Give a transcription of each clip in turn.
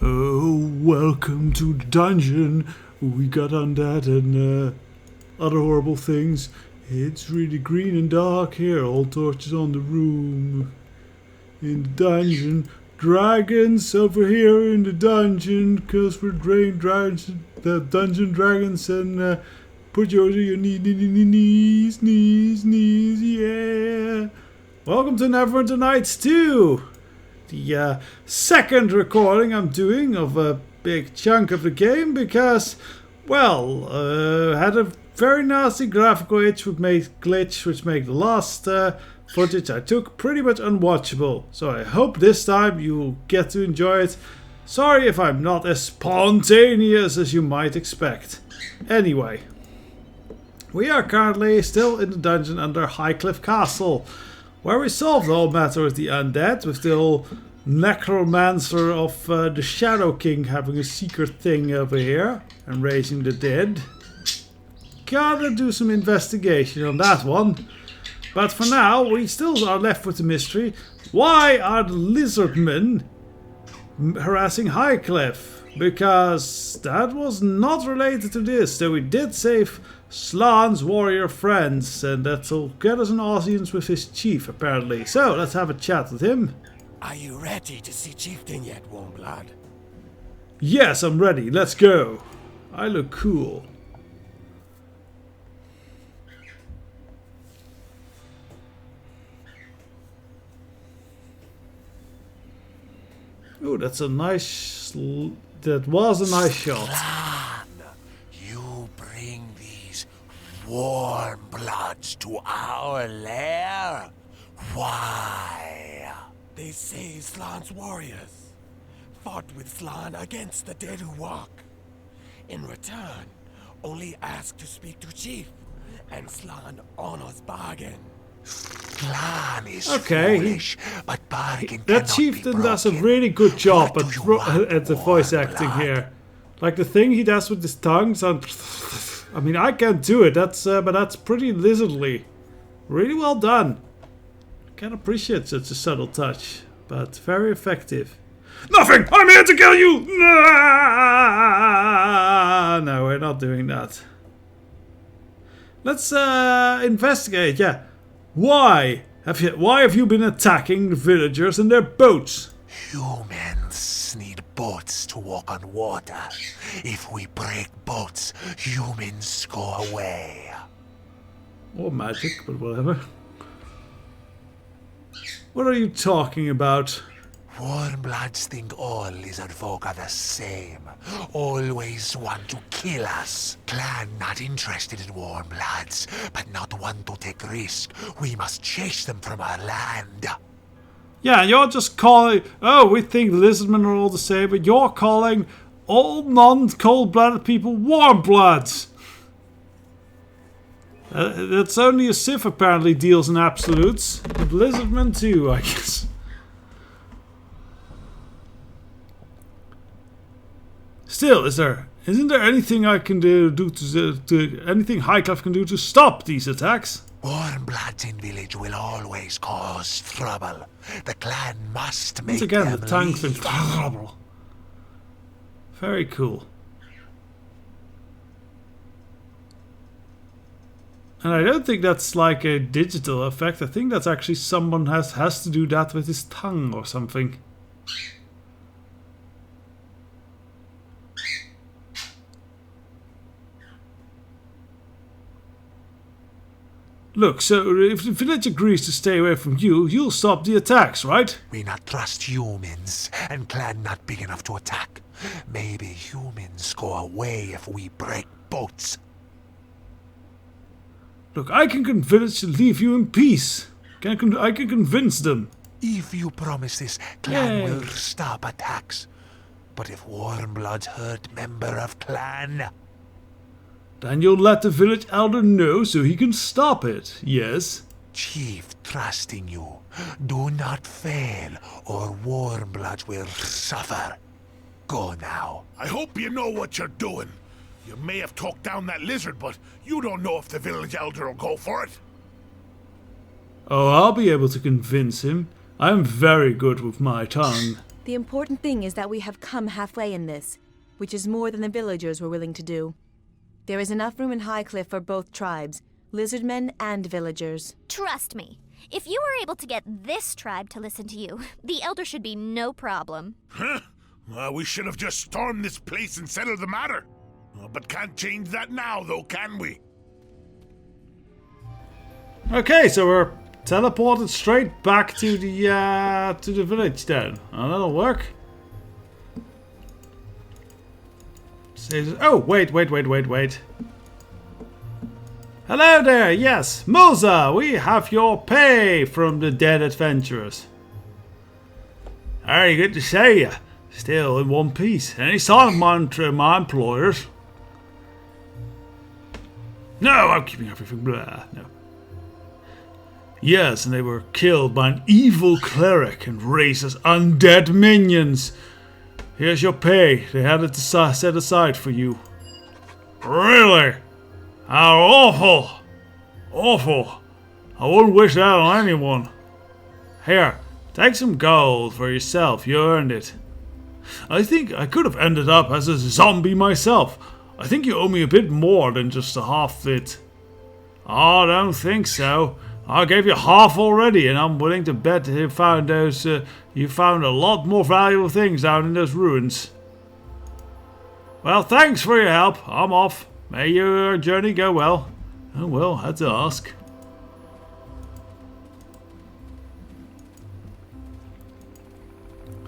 Oh, welcome to the dungeon. We got undead and other horrible things. It's really green and dark here. All torches on the room. In the dungeon. Dragons over here in the dungeon. Because we're the dungeon dragons. And put yours on your knees, yeah. Welcome to Neverwinter Nights 2. The second recording I'm doing of a big chunk of the game because, well, had a very nasty graphical glitch which made the last footage I took pretty much unwatchable. So I hope this time you'll get to enjoy it. Sorry if I'm not as spontaneous as you might expect. Anyway, we are currently still in the dungeon under Highcliff Castle, where we solved the whole matter with the undead, with the old necromancer of the Shadow King having a secret thing over here and raising the dead. Gotta do some investigation on that one. But for now, we still are left with the mystery. Why are the lizardmen harassing Highcliff? Because that was not related to this, though we did save Slaan's warrior friends, and that'll get us an audience with his chief, apparently. So, let's have a chat with him. Are you ready to see Chieftain yet, Warmblood? Yes, I'm ready. Let's go. I look cool. Oh, that's a nice... That was a nice shot. You bring these warm bloods to our lair? Why? They say Slaan's warriors fought with Slaan against the dead who walk. In return, only ask to speak to Chief, and Slaan honors bargain. Slaan is foolish, but bargain that chieftain does a really good job at the voice acting here. Like the thing he does with his tongue sounds... I mean, I can't do it. But that's pretty lizardly. Really well done. Can't appreciate such a subtle touch, but very effective. Nothing! I'm here to kill you! No, we're not doing that. Let's investigate. Yeah. Why have you been attacking the villagers and their boats? Humans need boats to walk on water. If we break boats, humans go away. Or magic, but whatever. What are you talking about? Warmbloods think all lizardfolk are the same. Always want to kill us. Clan not interested in warmbloods, but not want to take risk. We must chase them from our land. Yeah, you're just calling... Oh, we think lizardmen are all the same, but you're calling all non-cold-blooded people warmbloods. That's only a Sith apparently deals in absolutes. But lizardmen too, I guess. Still, isn't there anything I can do to anything Highcliff can do to stop these attacks? Warmbloods in village will always cause trouble. The clan must make Once again, them the tongue leave. thing. Very cool. And I don't think that's like a digital effect. I think that's actually someone has to do that with his tongue or something. Look, so if the village agrees to stay away from you, you'll stop the attacks, right? We not trust humans, and clan not big enough to attack. Maybe humans go away if we break boats. Look, I can convince to leave you in peace. I can convince them. If you promise this, clan Yay. will stop attacks. But if Warmbloods hurt member of clan... Then you'll let the village elder know so he can stop it, yes? Chief trusting you. Do not fail, or Warmbloods will suffer. Go now. I hope you know what you're doing. You may have talked down that lizard, but you don't know if the village elder will go for it. Oh, I'll be able to convince him. I'm very good with my tongue. The important thing is that we have come halfway in this, which is more than the villagers were willing to do. There is enough room in Highcliff for both tribes, lizardmen and villagers. Trust me, if you were able to get this tribe to listen to you, the Elder should be no problem. Huh? Well, we should have just stormed this place and settled the matter. But can't change that now, though, can we? Okay, so we're teleported straight back to the village then. Oh, that'll work. Oh, wait. Hello there, yes, Moza, we have your pay from the dead adventurers. Very good to see you. Still in one piece. Any sign of my employers? No, I'm keeping everything blah. No. Yes, and they were killed by an evil cleric and raised as undead minions. Here's your pay. They had it set aside for you. Really? How awful. Awful. I wouldn't wish that on anyone. Here, take some gold for yourself. You earned it. I think I could have ended up as a zombie myself. I think you owe me a bit more than just a half bit. I don't think so. I gave you half already, and I'm willing to bet you found a lot more valuable things down in those ruins. Well, thanks for your help. I'm off. May your journey go well. Oh well, had to ask.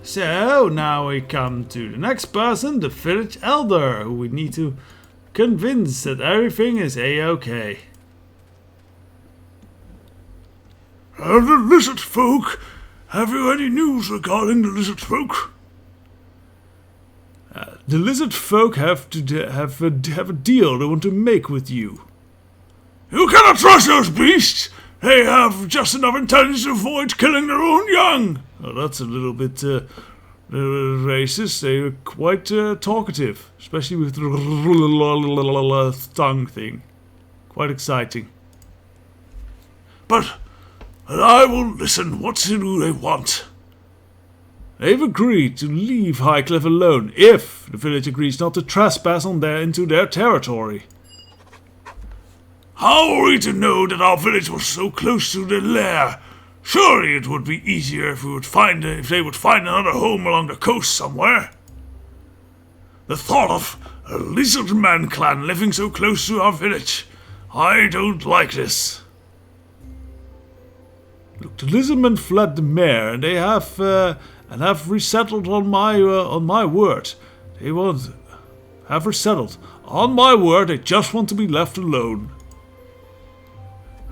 So, now we come to the next person, the village elder, who we need to convince that everything is a-okay. The lizard folk. Have you any news regarding the lizard folk? The lizard folk have a deal they want to make with you. You cannot trust those beasts. They have just enough intelligence to avoid killing their own young. Well, that's a little bit racist. They're quite talkative, especially with the tongue thing. Quite exciting. But I will listen. What do they want? They've agreed to leave Highcliff alone if the village agrees not to trespass into their territory. How are we to know that our village was so close to their lair? Surely it would be easier if they would find another home along the coast somewhere. The thought of a lizardman clan living so close to our village. I don't like this. Look, the lizardmen fled the mare, and they have resettled on my word. They have resettled. On my word, they just want to be left alone.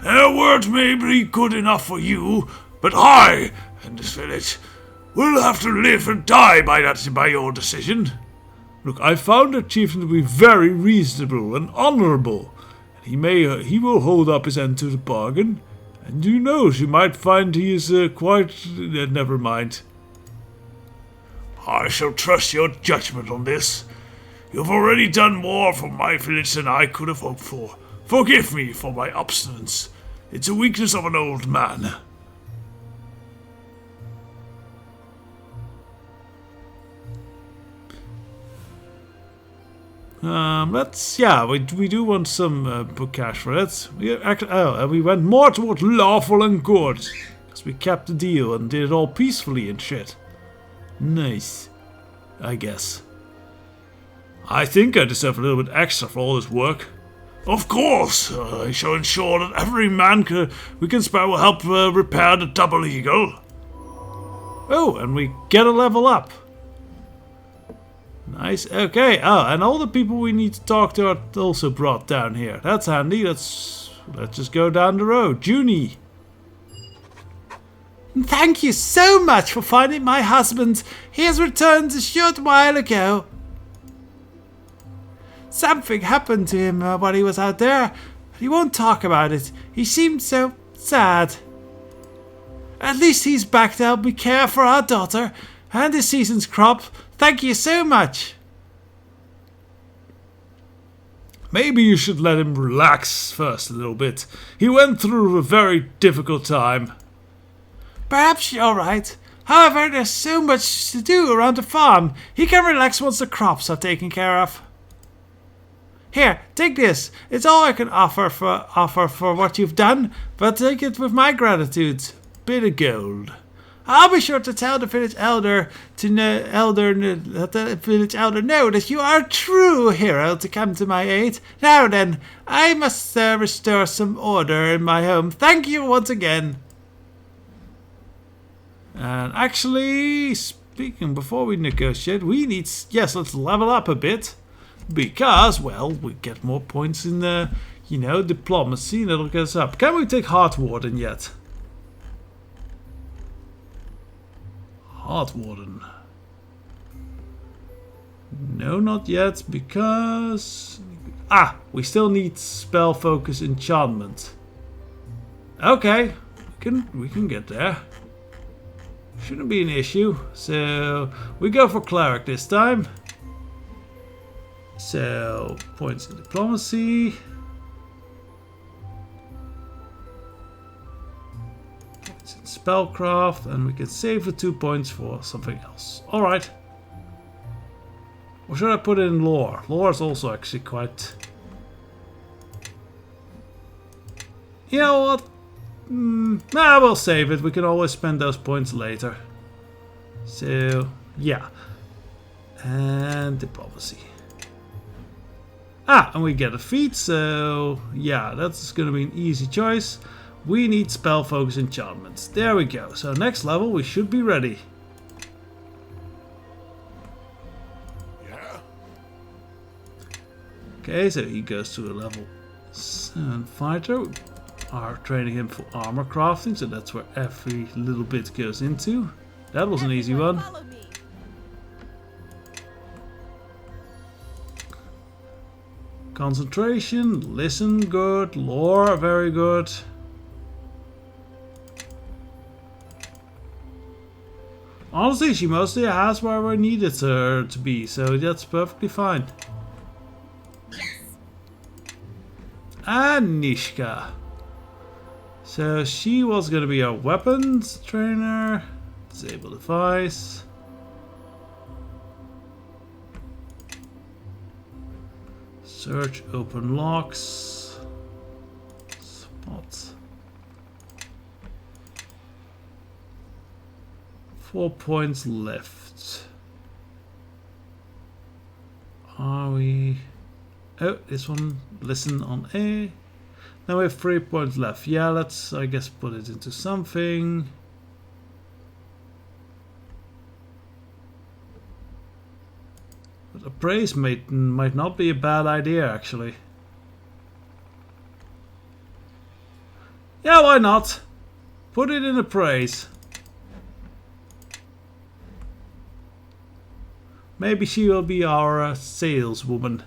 Their words may be good enough for you, but I, and this village, will have to live and die by your decision. Look, I found the chieftain to be very reasonable and honourable. And he will hold up his end to the bargain. And who knows, you might find he is quite... never mind. I shall trust your judgment on this. You've already done more for my village than I could have hoped for. Forgive me for my obstinance. It's a weakness of an old man. We do want some book cash for it. We went more towards lawful and good. Because we kept the deal and did it all peacefully and shit. Nice. I guess. I think I deserve a little bit extra for all this work. Of course, I shall ensure that every man we can spare will help repair the double eagle. Oh, and we get a level up. Nice. Okay. Oh, and all the people we need to talk to are also brought down here. That's handy. Let's just go down the road. Junie. Thank you so much for finding my husband. He has returned a short while ago. Something happened to him while he was out there. He won't talk about it. He seemed so sad. At least he's back to help me care for our daughter and this season's crop. Thank you so much. Maybe you should let him relax first a little bit. He went through a very difficult time. Perhaps you're right. However, there's so much to do around the farm. He can relax once the crops are taken care of. Here, take this. It's all I can offer for what you've done, but take it with my gratitude. Bit of gold. I'll be sure to tell the village elder let the village elder know that you are a true hero to come to my aid. Now then, I must restore some order in my home. Thank you once again. And actually, speaking before we negotiate, we need let's level up a bit. Because, well, we get more points in the, diplomacy, and it'll get us up. Can we take Heart Warden yet? Heart Warden. No, not yet, because... we still need Spell Focus Enchantment. Okay, we can get there. Shouldn't be an issue. So, we go for Cleric this time. So, points in diplomacy. Points in spellcraft, and we can save the 2 points for something else. Alright. Or should I put it in lore? Lore is also actually quite... You know what? We'll save it. We can always spend those points later. So, yeah. And diplomacy. And we get a feat, so yeah, that's going to be an easy choice. We need Spell Focus Enchantments. There we go. So next level, we should be ready. Yeah. Okay, so he goes to a level 7 fighter. We are training him for armor crafting, so that's where every little bit goes into. That was an easy one. Concentration, listen, good. Lore, very good. Honestly, she mostly has where we needed her to be, so that's perfectly fine. And Nishka. So she was gonna be our weapons trainer. Disable device. Search, open locks. Spot. 4 points left. Are we... Oh, this one. Listen on A. Now we have 3 points left. Yeah, let's, I guess, put it into something. But appraise might not be a bad idea, actually. Yeah, why not? Put it in appraise. Maybe she will be our saleswoman.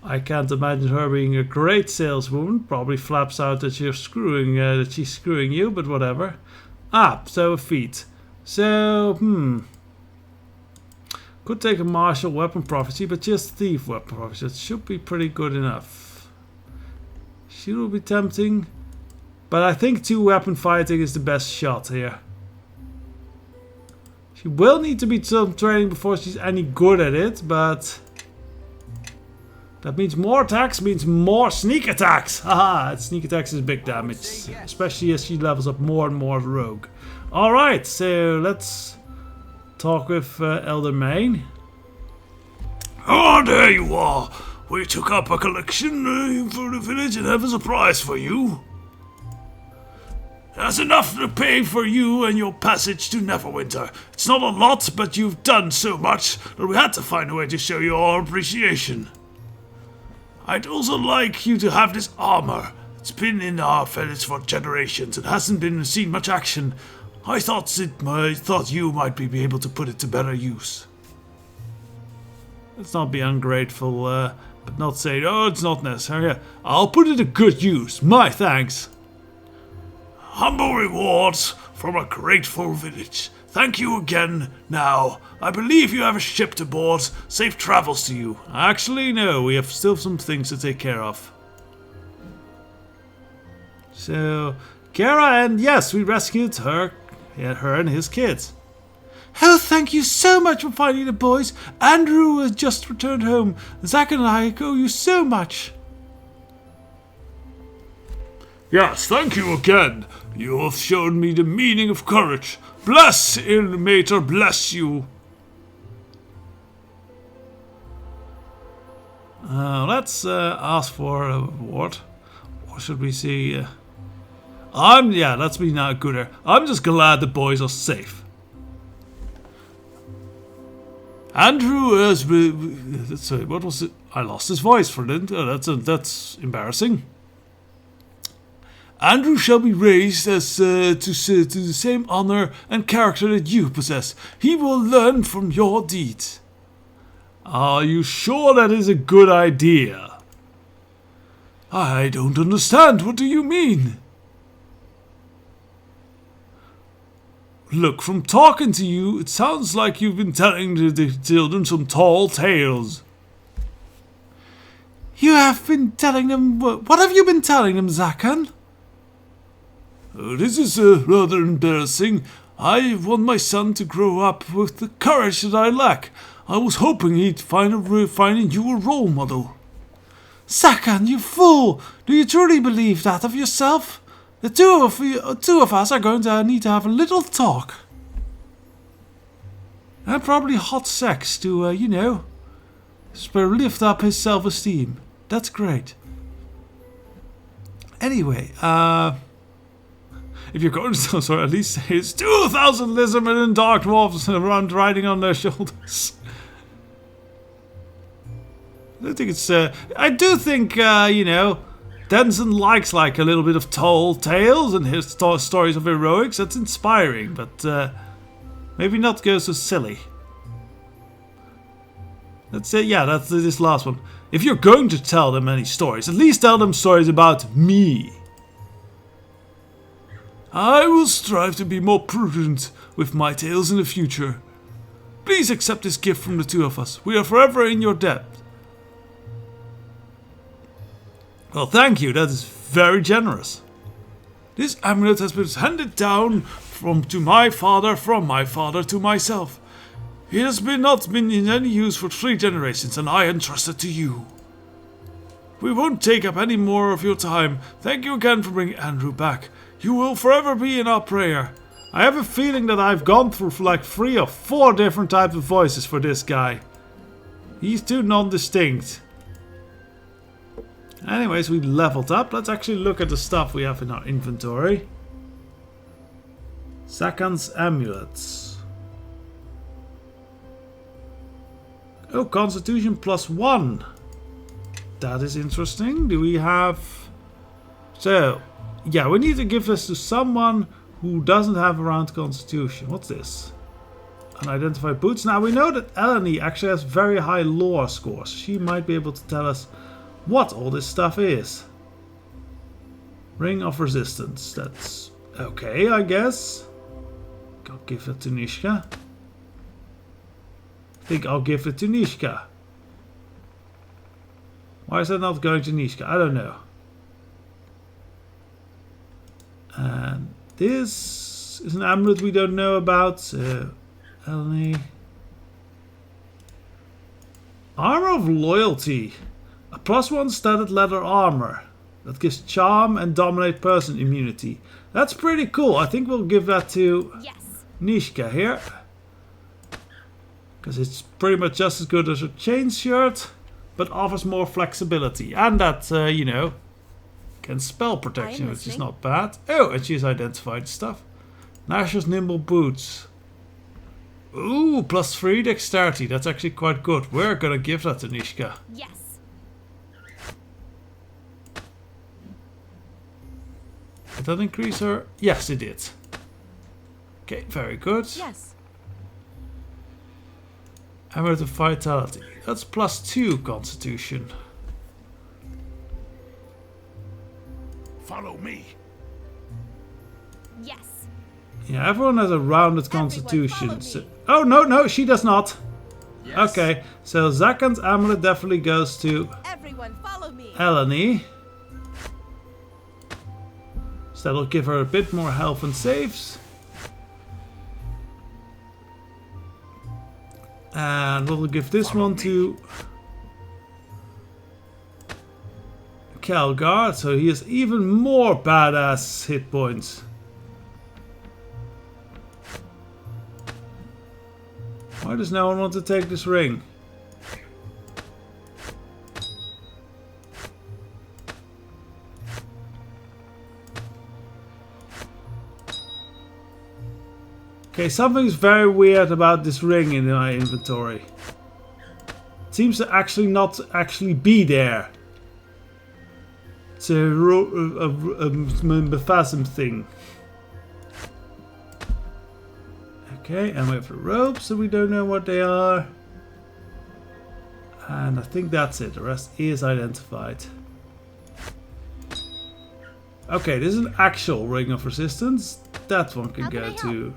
I can't imagine her being a great saleswoman. Probably flaps out that she's screwing you, but whatever. So a feat. So, could take a martial weapon prophecy, but just thief weapon prophecy. That should be pretty good enough. She will be tempting, but I think 2 weapon fighting is the best shot here. She will need to be some training before she's any good at it, but that means more attacks means more sneak attacks. Haha, sneak attacks is big damage, especially as she levels up more and more as a rogue. Alright, so let's talk with Elder Main. Oh, there you are. We took up a collection for the village and have a surprise for you. That's enough to pay for you and your passage to Neverwinter. It's not a lot, but you've done so much that we had to find a way to show you our appreciation. I'd also like you to have this armor. It's been in our village for generations and hasn't been seen much action. I thought you might be able to put it to better use. Let's not be ungrateful, but not say, oh, it's not necessary. I'll put it to good use. My thanks. Humble rewards from a grateful village. Thank you again. Now, I believe you have a ship to board. Safe travels to you. Actually, no. We have still some things to take care of. So, Kara, and yes, we rescued her her and his kids. Oh, thank you so much for finding the boys. Andrew has just returned home. Zack and I owe you so much. Yes, thank you again. You have shown me the meaning of courage. Bless Ilmater, bless you. Let's ask for a reward. What should we see? Let's be now gooder. I'm just glad the boys are safe. Andrew has what was it? I lost his voice for it. That's embarrassing. Andrew shall be raised as to the same honor and character that you possess. He will learn from your deeds. Are you sure that is a good idea? I don't understand. What do you mean? Look, from talking to you, it sounds like you've been telling the children some tall tales. You have been telling them... What have you been telling them, Zakan? This is rather embarrassing. I want my son to grow up with the courage that I lack. I was hoping he'd find in you a role model. Zakan, you fool! Do you truly believe that of yourself? The two of us are going to need to have a little talk. And probably hot sex to, lift up his self-esteem. That's great. Anyway, if you're going to at least say it's 2,000 lizardmen and dark dwarves around riding on their shoulders. I do think, Denzon likes like a little bit of tall tales and his stories of heroics. That's inspiring, but maybe not go so silly. That's it. Yeah, that's this last one. If you're going to tell them any stories, at least tell them stories about me. I will strive to be more prudent with my tales in the future. Please accept this gift from the two of us. We are forever in your debt. Well, thank you. That is very generous. This amulet has been handed down from my father to myself. It has not been in any use for 3 generations, and I entrust it to you. We won't take up any more of your time. Thank you again for bringing Andrew back. You will forever be in our prayer. I have a feeling that I've gone through like 3 or 4 different types of voices for this guy. He's too non-distinct. Anyways, we leveled up. Let's actually look at the stuff we have in our inventory. Zakan's amulets. Oh, Constitution +1. That is interesting. Do we have... So, yeah, we need to give this to someone who doesn't have a round Constitution. What's this? Unidentified boots. Now, we know that Eleni actually has very high lore scores. She might be able to tell us what all this stuff is. Ring of Resistance. That's okay, I guess. I'll give it to Nishka. I think I'll give it to Nishka. Why is that not going to Nishka? I don't know. And this is an amulet we don't know about. So, Eleni. Armor of Loyalty. A +1 studded leather armor that gives charm and dominate person immunity. That's pretty cool. I think we'll give that to Nishka here. Because it's pretty much just as good as a chain shirt, but offers more flexibility. And that, can spell protection, which is not bad. Oh, and she's identified stuff. Nash's nimble boots. Ooh, +3 dexterity. That's actually quite good. We're gonna give that to Nishka. Yes. Did that increase her? Yes, it did. Okay, very good. Yes. Amulet of Vitality. That's +2 Constitution. Follow me. Yes. Yeah, everyone has a rounded Constitution. So, oh, no, she does not. Yes. Okay, so Zakan's amulet definitely goes to Everyone follow me. Eleni. So that'll give her a bit more health and saves. And we'll give this one to Calgard, so he has even more badass hit points. Why does no one want to take this ring? Okay, something's very weird about this ring in my inventory. It seems to actually not actually be there. It's a Mephasm thing. Okay, and we have the ropes, so we don't know what they are. And I think that's it. The rest is identified. Okay, this is an actual ring of resistance. That one can go to...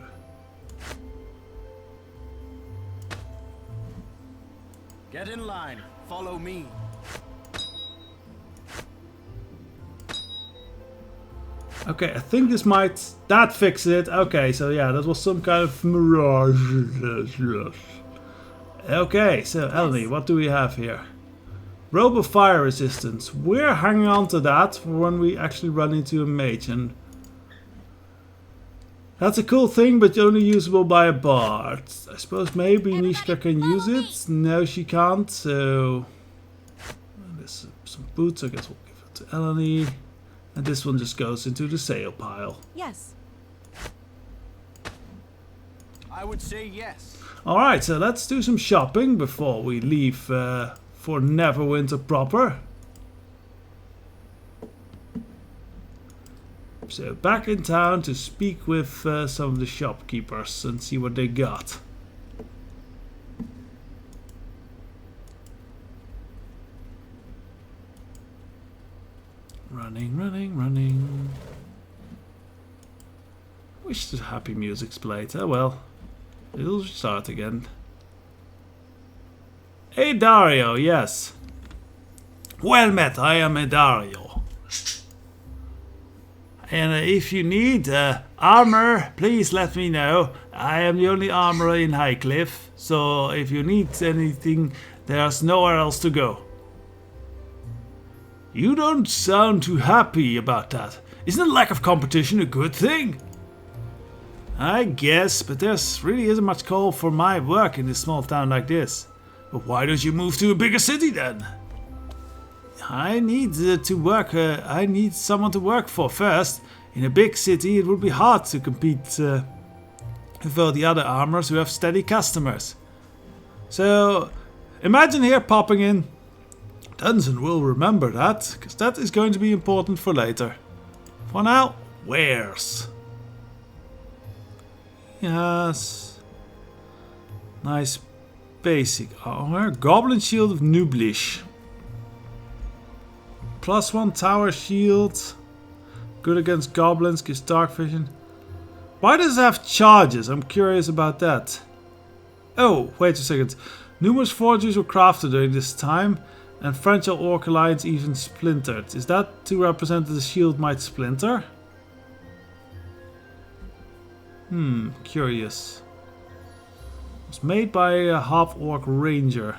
Get in line. Follow me. Okay, I think this might... That fixes it. Okay, so yeah, that was some kind of mirage. Okay, so Eleni, what do we have here? Robe of fire resistance. We're hanging on to that for when we actually run into a mage. And that's a cool thing, but only usable by a bard. I suppose maybe Nishka can use it. No, she can't, so... There's some boots, I guess we'll give it to Eleni. And this one just goes into the sale pile. Yes. I would say yes. Alright, so let's do some shopping before we leave for Neverwinter proper. So back in town to speak with some of the shopkeepers and see what they got. Running, running, running. Wish the happy music's played. Oh well. It'll start again. Hey Dario, yes. Well met, I am Dario. And if you need armor, please let me know. I am the only armorer in Highcliff, so if you need anything, there's nowhere else to go. You don't sound too happy about that. Isn't a lack of competition a good thing? I guess, but there's really isn't much call for my work in a small town like this. But why don't you move to a bigger city then? I need to work. I need someone to work for first. In a big city, it would be hard to compete with all the other armorers who have steady customers. So, imagine here popping in. Denzon will remember that, because that is going to be important for later. For now, wares. Yes. Nice basic armor. Goblin shield of Nublish. +1 tower shield. Good against goblins, gives dark vision. Why does it have charges? I'm curious about that. Oh, wait a second. Numerous forges were crafted during this time, and French or Orc alliance even splintered. Is that to represent that the shield might splinter? Curious. It was made by a half-orc ranger.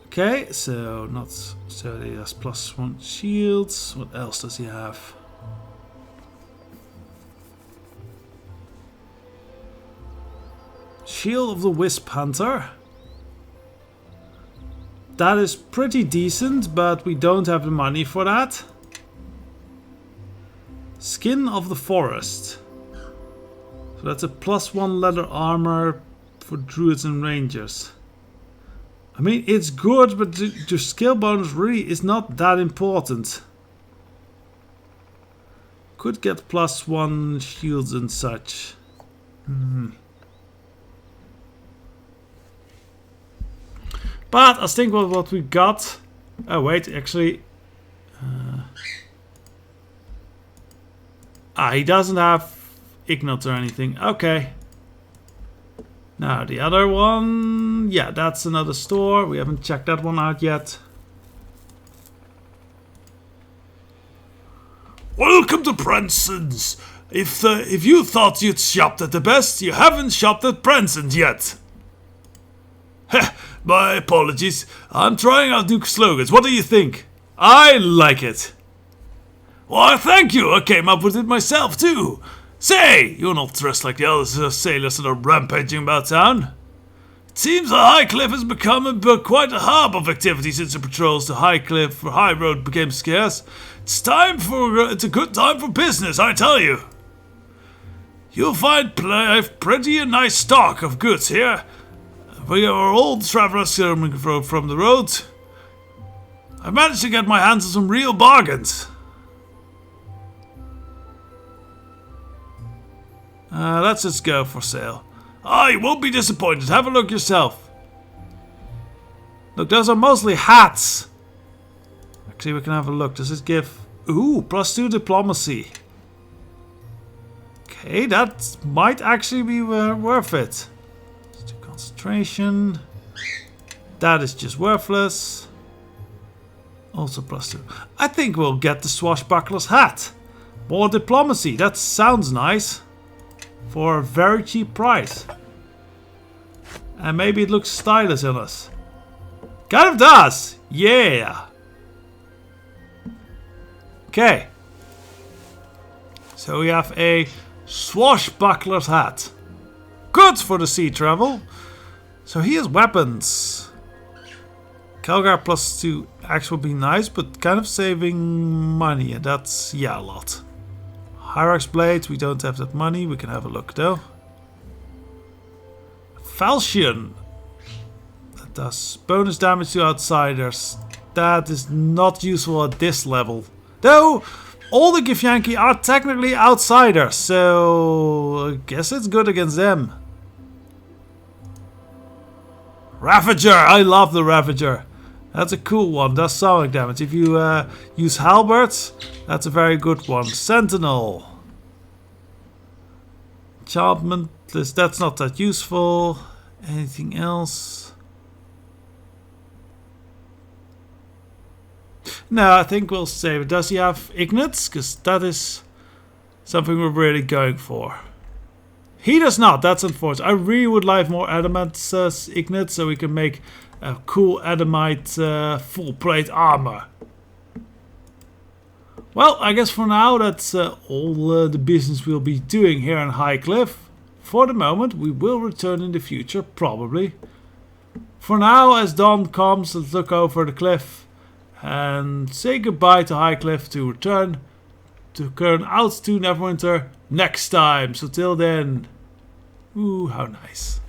Okay, so not so he has +1 shields. What else does he have? Shield of the Wisp Hunter. That is pretty decent, but we don't have the money for that. Skin of the Forest. So that's a +1 leather armor for druids and rangers. I mean, it's good, but the skill bonus really is not that important. Could get +1 shields and such. But I think what we got... Oh wait, actually... he doesn't have Ignite or anything. Okay. Now the other one... Yeah, that's another store. We haven't checked that one out yet. Welcome to Branson's. If you thought you'd shopped at the best, you haven't shopped at Branson's yet. Heh, my apologies. I'm trying out new slogans. What do you think? I like it. Why, thank you. I came up with it myself, too. Say, you're not dressed like the other sailors that are rampaging about town. It seems the High Cliff has become quite a hub of activity since the patrols to High Cliff or High Road became scarce. It's a good time for business, I tell you. You'll find plenty a nice stock of goods here. We are all travelers coming from the road. I managed to get my hands on some real bargains. Let's just go for sale. You won't be disappointed. Have a look yourself. Look, those are mostly hats. Actually, we can have a look. Does this give... Ooh, +2 diplomacy. Okay, that might actually be worth it. Let's do concentration. That is just worthless. Also +2. I think we'll get the swashbuckler's hat. More diplomacy. That sounds nice. For a very cheap price. And maybe it looks stylish on us. Kind of does. Yeah. Okay. So we have a swashbuckler's hat. Good for the sea travel. So he has weapons. Calgar +2 axe would be nice, but kind of saving money. And that's, yeah, a lot. Hyrax blades, we don't have that money. We can have a look though. Falchion. That does bonus damage to outsiders. That is not useful at this level. Though, all the Githyanki are technically outsiders, so I guess it's good against them. Ravager! I love the Ravager. That's a cool one, does sonic damage. If you use halberds, that's a very good one. Sentinel. Enchantment, that's not that useful. Anything else? No, I think we'll save it. Does he have Ignates? Because that is something we're really going for. He does not, that's unfortunate. I really would like more Adamant Ignates so we can make a cool Adamite full plate armor. Well, I guess for now that's all the business we'll be doing here on High Cliff. For the moment, we will return in the future, probably. For now, as dawn comes, let's look over the cliff and say goodbye to High Cliff to return out to Neverwinter next time. So till then, ooh, how nice.